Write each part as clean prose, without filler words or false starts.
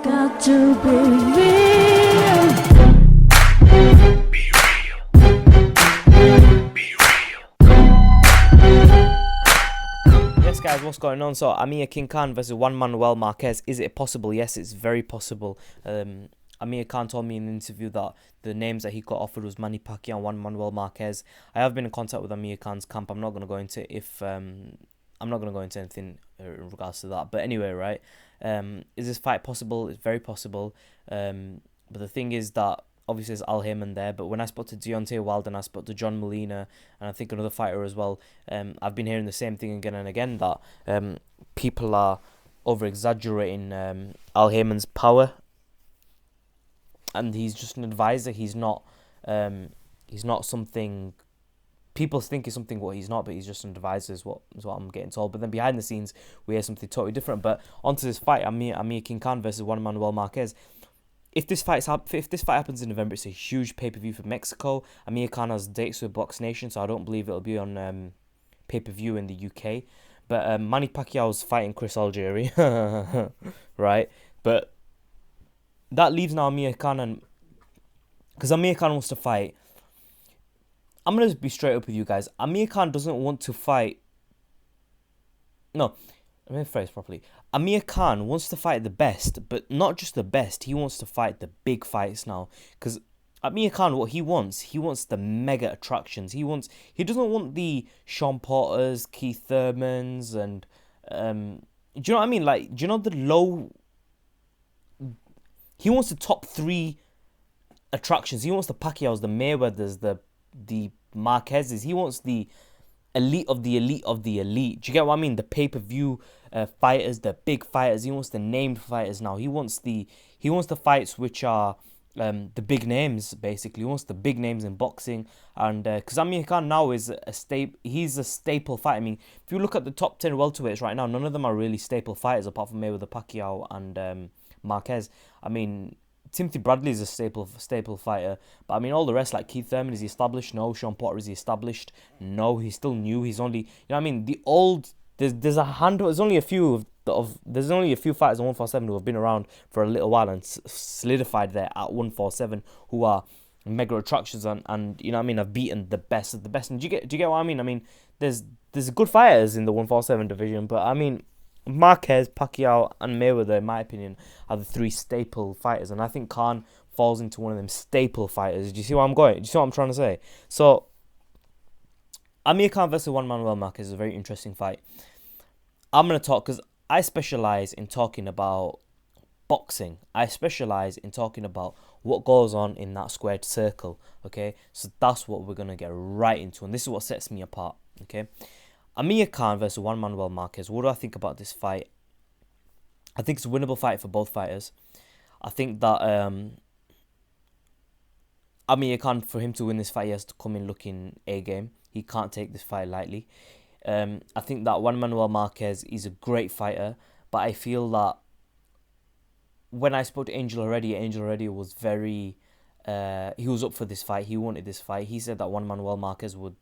Got to be real. Yes, guys, what's going on? So, Amir King Khan versus Juan Manuel Marquez. Is it possible? Yes, it's very possible. Amir Khan told me in an interview that the names that he got offered was Manny Pacquiao and Juan Manuel Marquez. I have been in contact with Amir Khan's camp. I'm not going to go into anything in regards to that. But anyway, right? Is this fight possible? It's very possible. But the thing is that obviously there's Al Heyman there. But when I spoke to Deontay Wilder and I spoke to John Molina and I think another fighter as well, I've been hearing the same thing again and again, that people are over exaggerating Al Heyman's power. And he's just an advisor. He's not something people think he's something what he's not, but he's just an advisor is what I'm getting told. But then behind the scenes we hear something totally different. But onto this fight, Amir King Khan versus Juan Manuel Marquez. If this fight happens in November, it's a huge pay-per-view for Mexico. Amir Khan has dates with Box Nation, so I don't believe it'll be on pay-per-view in the UK. But Manny Pacquiao's fighting Chris Algieri, right? But that leaves now Amir Khan, and because Amir Khan wants to fight. I'm going to be straight up with you guys. Amir Khan doesn't want to fight. No, let me phrase properly. Amir Khan wants to fight the best, but not just the best. He wants to fight the big fights now. Because Amir Khan, what he wants the mega attractions. He doesn't want the Sean Porters, Keith Thurmans, and do you know what I mean? Like, do you know the low? He wants the top 3 attractions. He wants the Pacquiaos, the Mayweathers, the Marquezes. He wants the elite of the elite of the elite. Do you get what I mean? The pay-per-view fighters, the big fighters. He wants the named fighters now. He wants the fights which are the big names, basically. He wants the big names in boxing. And because Amir Khan now is he's a staple fighter. I mean, if you look at the top 10 welterweights right now, none of them are really staple fighters apart from Mayweather, Pacquiao, and Marquez. I mean, Timothy Bradley is a staple fighter, but I mean all the rest, like Keith Thurman, is he established? No. Sean Porter, is he established? No. He's still new. He's only, you know what I mean, the old. There's a handful. There's only a few there's only a few fighters on 147 who have been around for a little while and solidified there at 147, who are mega attractions and you know what I mean, have beaten the best of the best. And do you get what I mean? I mean, there's good fighters in the 147 division, but I mean, Marquez, Pacquiao, and Mayweather, in my opinion, are the 3 staple fighters, and I think Khan falls into one of them staple fighters. Do you see where I'm going? Do you see what I'm trying to say? So, Amir Khan versus Juan Manuel Marquez is a very interesting fight. I'm going to talk, because I specialize in talking about boxing. I specialize in talking about what goes on in that squared circle, okay? So that's what we're going to get right into, and this is what sets me apart, okay? Amir Khan versus Juan Manuel Marquez. What do I think about this fight? I think it's a winnable fight for both fighters. I think that Amir Khan, for him to win this fight, he has to come in looking A-game. He can't take this fight lightly. I think that Juan Manuel Marquez is a great fighter, but I feel that when I spoke to Angel Heredia was very... he was up for this fight. He wanted this fight. He said that Juan Manuel Marquez would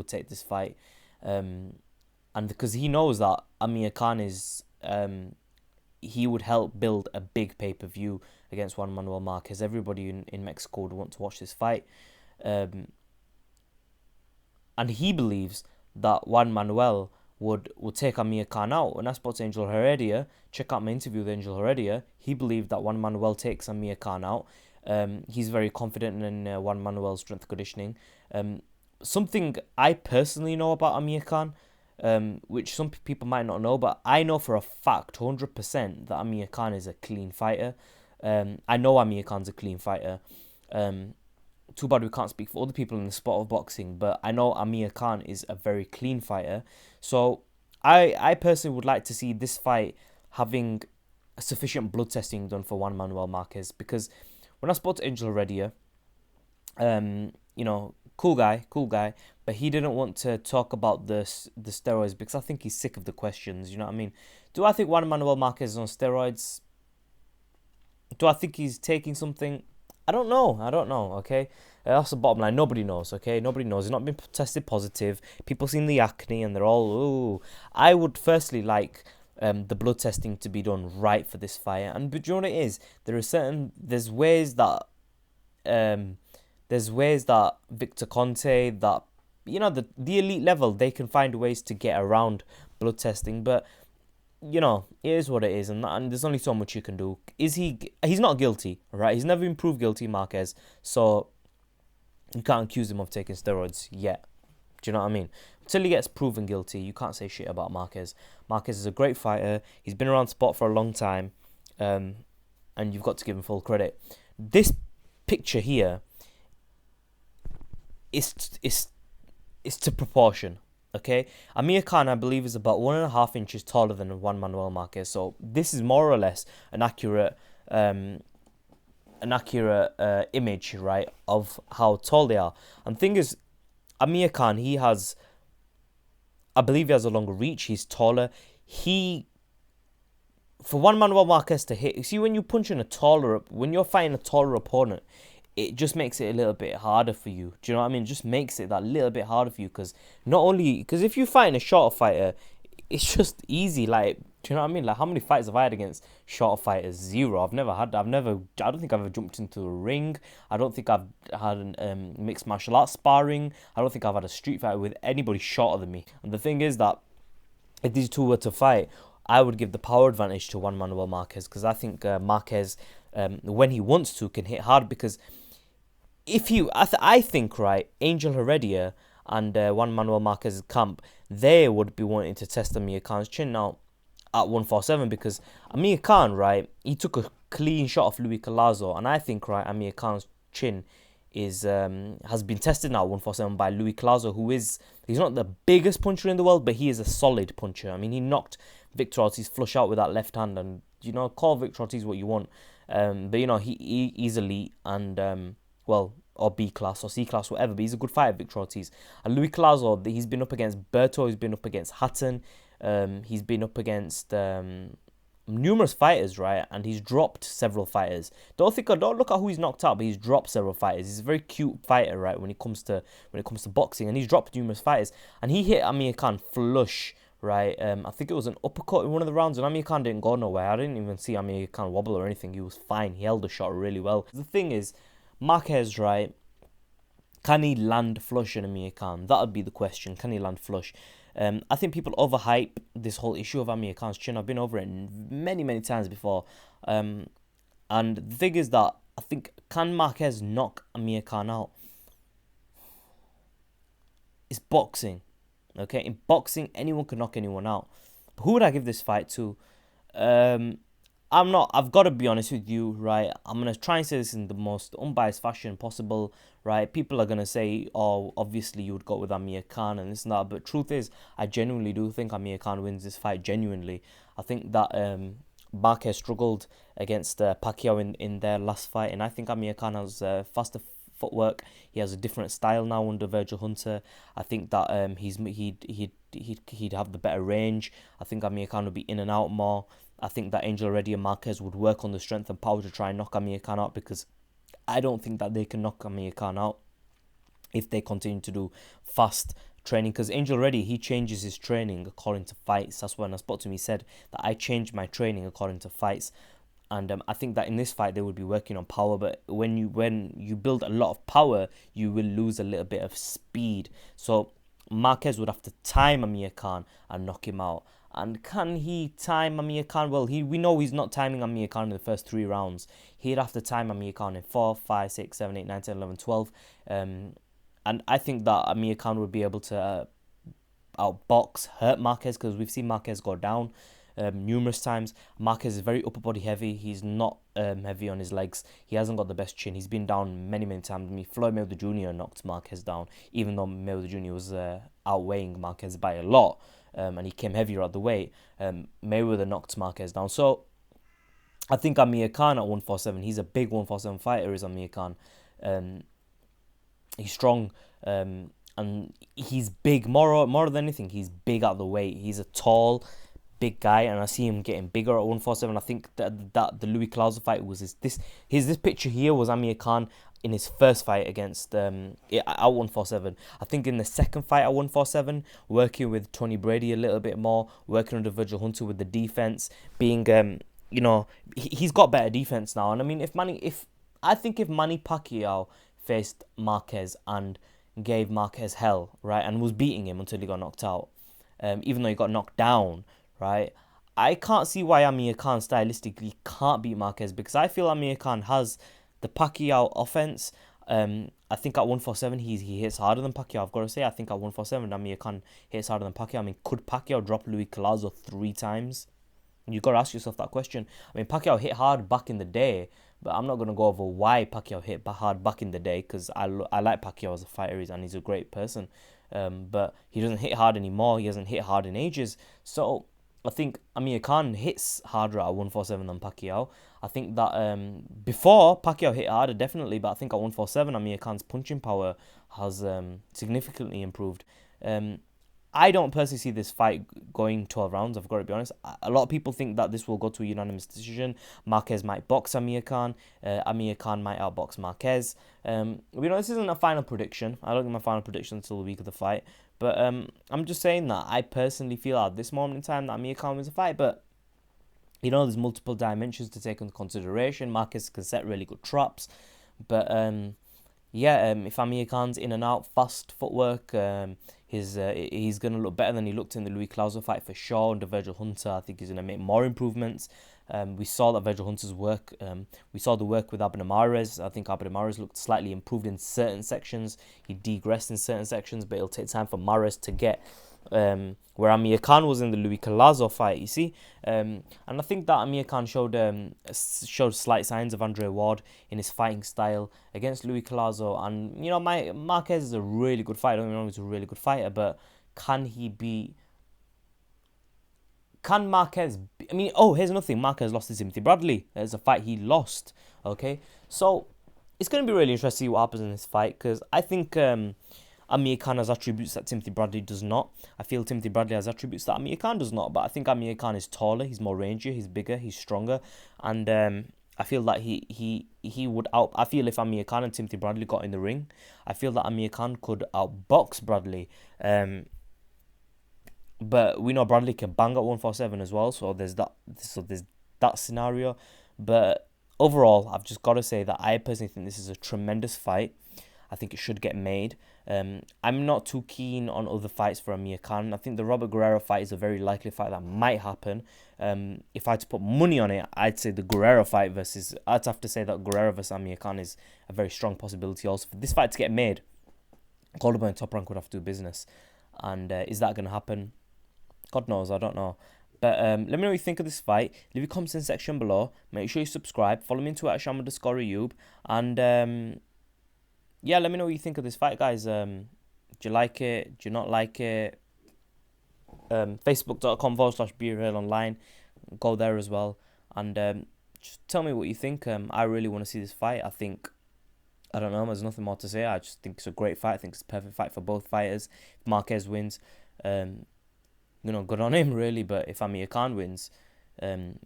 take this fight. And because he knows that Amir Khan is, he would help build a big pay-per-view against Juan Manuel Marquez. Everybody in Mexico would want to watch this fight. And he believes that Juan Manuel would take Amir Khan out. When I spoke to Angel Heredia, check out my interview with Angel Heredia, he believed that Juan Manuel takes Amir Khan out. He's very confident in Juan Manuel's strength conditioning. Something I personally know about Amir Khan, which some people might not know, but I know for a fact, 100%, that Amir Khan is a clean fighter. I know Amir Khan's a clean fighter. Too bad we can't speak for other people in the sport of boxing, but I know Amir Khan is a very clean fighter. So I personally would like to see this fight having sufficient blood testing done for Juan Manuel Marquez, because when I spoke to Angel Heredia, you know, cool guy, but he didn't want to talk about the steroids because I think he's sick of the questions, you know what I mean? Do I think Juan Manuel Marquez is on steroids? Do I think he's taking something? I don't know, okay? That's the bottom line. Nobody knows, okay? Nobody knows. He's not been tested positive. People seen the acne and they're all, ooh. I would firstly like the blood testing to be done right for this fight. And but you know what it is? There's ways that Victor Conte, that the elite level, they can find ways to get around blood testing, but it is what it is, and there's only so much you can do. He's not guilty, right? He's never been proved guilty, Marquez, so you can't accuse him of taking steroids yet. Do you know what I mean? Until he gets proven guilty, you can't say shit about Marquez. Marquez is a great fighter. He's been around sport for a long time, and you've got to give him full credit. This picture here is to proportion. Okay, Amir Khan, I believe, is about 1.5 inches taller than Juan Manuel Marquez. So this is more or less an accurate image, right, of how tall they are. And the thing is, Amir Khan, I believe he has a longer reach. He's taller. For Juan Manuel Marquez to hit, you see, when you're fighting a taller opponent, it just makes it a little bit harder for you. Do you know what I mean? It just makes it that little bit harder for you, because if you're fighting a shorter fighter, it's just easy. Like, do you know what I mean? Like, how many fights have I had against shorter fighters? Zero. I don't think I've ever jumped into a ring. I don't think I've had mixed martial arts sparring. I don't think I've had a street fight with anybody shorter than me. And the thing is that if these two were to fight, I would give the power advantage to Juan Manuel Marquez, because I think Marquez, when he wants to, can hit hard. Because I think, right, Angel Heredia and Juan Manuel Marquez's camp, they would be wanting to test Amir Khan's chin now at 147, because Amir Khan, right, he took a clean shot of Luis Collazo, and I think, right, Amir Khan's chin has been tested now at 147 by Luis Collazo, he's not the biggest puncher in the world, but he is a solid puncher. I mean, he knocked Victor Ortiz flush out with that left hand, and call Victor Ortiz what you want, but he's elite, and or B class or C class, whatever, but he's a good fighter, Victor Ortiz. And Luis Collazo, he's been up against Berto, he's been up against Hatton, he's been up against numerous fighters, right? And he's dropped several fighters. Don't look at who he's knocked out, but he's dropped several fighters. He's a very cute fighter, right? When it comes to boxing, and he's dropped numerous fighters. And he hit Amir Khan flush, right? I think it was an uppercut in one of the rounds, and Amir Khan didn't go nowhere. I didn't even see Amir Khan wobble or anything. He was fine. He held the shot really well. The thing is, Marquez, right? Can he land flush in Amir Khan? That would be the question. Can he land flush? I think people overhype this whole issue of Amir Khan's chin. I've been over it many, many times before. And the thing is that I think, can Marquez knock Amir Khan out? It's boxing. Okay? In boxing, anyone can knock anyone out. But who would I give this fight to? I've got to be honest with you, right? I'm going to try and say this in the most unbiased fashion possible, right? People are going to say, oh, obviously you would go with Amir Khan and this and that. But truth is, I genuinely do think Amir Khan wins this fight, genuinely. I think that Marquez struggled against Pacquiao in their last fight. And I think Amir Khan has faster footwork. He has a different style now under Virgil Hunter. I think that he'd have the better range. I think Amir Khan would be in and out more. I think that Angel Heredia and Marquez would work on the strength and power to try and knock Amir Khan out, because I don't think that they can knock Amir Khan out if they continue to do fast training. Because Angel Heredia, he changes his training according to fights. That's when I spoke to him. He said that I changed my training according to fights. And I think that in this fight, they would be working on power. But when you build a lot of power, you will lose a little bit of speed. So Marquez would have to time Amir Khan and knock him out. And can he time Amir Khan? Well, we know he's not timing Amir Khan in the first 3 rounds. He'd have to time Amir Khan in 4, 5, 6, 7, 8, 9, 10, 11, 12. And I think that Amir Khan would be able to outbox, hurt Marquez, because we've seen Marquez go down numerous times. Marquez is very upper body heavy. He's not heavy on his legs. He hasn't got the best chin. He's been down many, many times. I mean, Floyd Mayweather Jr. knocked Marquez down, even though Mayweather Jr. was outweighing Marquez by a lot. And he came heavier at the weight. Mayweather knocked Marquez down. So I think Amir Khan at 147, he's a big 147 fighter, is Amir Khan. He's strong, and he's big. More than anything, he's big at the weight. He's a tall, big guy, and I see him getting bigger at 147. I think that the Louis Clauser fight was this picture here was Amir Khan in his first fight against at 147. I think in the second fight at 147, working with Tony Brady a little bit more, working under Virgil Hunter with the defense, being he's got better defense now. And I mean, if Manny Pacquiao faced Marquez and gave Marquez hell, right, and was beating him until he got knocked out, even though he got knocked down, right, I can't see why Amir Khan stylistically can't beat Marquez, because I feel Amir Khan has the Pacquiao offense. I think at 147 he hits harder than Pacquiao. I've got to say, I think at 147 Amir Khan hits harder than Pacquiao. I mean, could Pacquiao drop Louis Clauser 3 times? You've got to ask yourself that question. I mean, Pacquiao hit hard back in the day, but I'm not going to go over why Pacquiao hit hard back in the day, because I like Pacquiao as a fighter, and he's a great person. But he doesn't hit hard anymore. He hasn't hit hard in ages. So I think Amir Khan hits harder at 147 than Pacquiao. I think that before, Pacquiao hit harder, definitely, but I think at 147, Amir Khan's punching power has significantly improved. I don't personally see this fight going 12 rounds, I've got to be honest. A lot of people think that this will go to a unanimous decision. Marquez might box Amir Khan. Amir Khan might outbox Marquez. This isn't a final prediction. I don't give my final prediction until the week of the fight. But I'm just saying that I personally feel at this moment in time that Amir Khan wins a fight. But, there's multiple dimensions to take into consideration. Marquez can set really good traps. But, if Amir Khan's in and out, fast footwork, he's going to look better than he looked in the Louis Clauser fight for sure. Under Virgil Hunter, I think he's going to make more improvements. We saw that Virgil Hunter's work. We saw the work with Abner Mares. I think Abner Mares looked slightly improved in certain sections. He degressed in certain sections, but it'll take time for Mares to get where Amir Khan was in the Louis Clauser fight, you see. And I think that Amir Khan showed slight signs of Andre Ward in his fighting style against Louis Clauser. And, Marquez is a really good fighter. Don't get me wrong, he's a really good fighter, but can Marquez... here's another thing. Marquez lost to Timothy Bradley. There's a fight he lost, okay? So, it's going to be really interesting to see what happens in this fight, because I think Amir Khan has attributes that Timothy Bradley does not. I feel Timothy Bradley has attributes that Amir Khan does not, but I think Amir Khan is taller, he's more rangier, he's bigger, he's stronger, and I feel that he would out... I feel if Amir Khan and Timothy Bradley got in the ring, I feel that Amir Khan could outbox Bradley. But we know Bradley can bang at 147 as well, so there's that scenario. But overall, I've just got to say that I personally think this is a tremendous fight. I think it should get made. I'm not too keen on other fights for Amir Khan. I think the Robert Guerrero fight is a very likely fight that might happen. If I had to put money on it, I'd say the Guerrero fight I'd have to say that Guerrero versus Amir Khan is a very strong possibility also. For this fight to get made, Cordoba and Top Rank would have to do business. And is that going to happen? God knows, I don't know. But let me know what you think of this fight. Leave your comments in the section below. Make sure you subscribe. Follow me on Twitter at Sham_Ayub. And let me know what you think of this fight, guys. Do you like it? Do you not like it? Facebook.com/BeRealOnline. Go there as well. And just tell me what you think. I really want to see this fight. I don't know, there's nothing more to say. I just think it's a great fight. I think it's a perfect fight for both fighters. If Marquez wins, good on him, really. But if Amir Khan wins,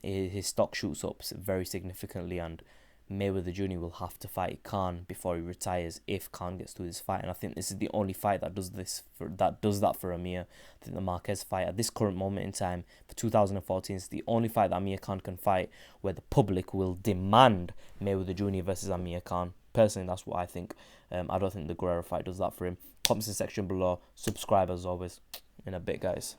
his stock shoots up very significantly, and Mayweather Jr. will have to fight Khan before he retires if Khan gets through this fight. And I think this is the only fight that does that for Amir. I think the Marquez fight at this current moment in time for 2014 is the only fight that Amir Khan can fight where the public will demand Mayweather Jr. versus Amir Khan. Personally, that's what I think. I don't think the Guerrero fight does that for him. Comments in the section below. Subscribe as always. In a bit, guys.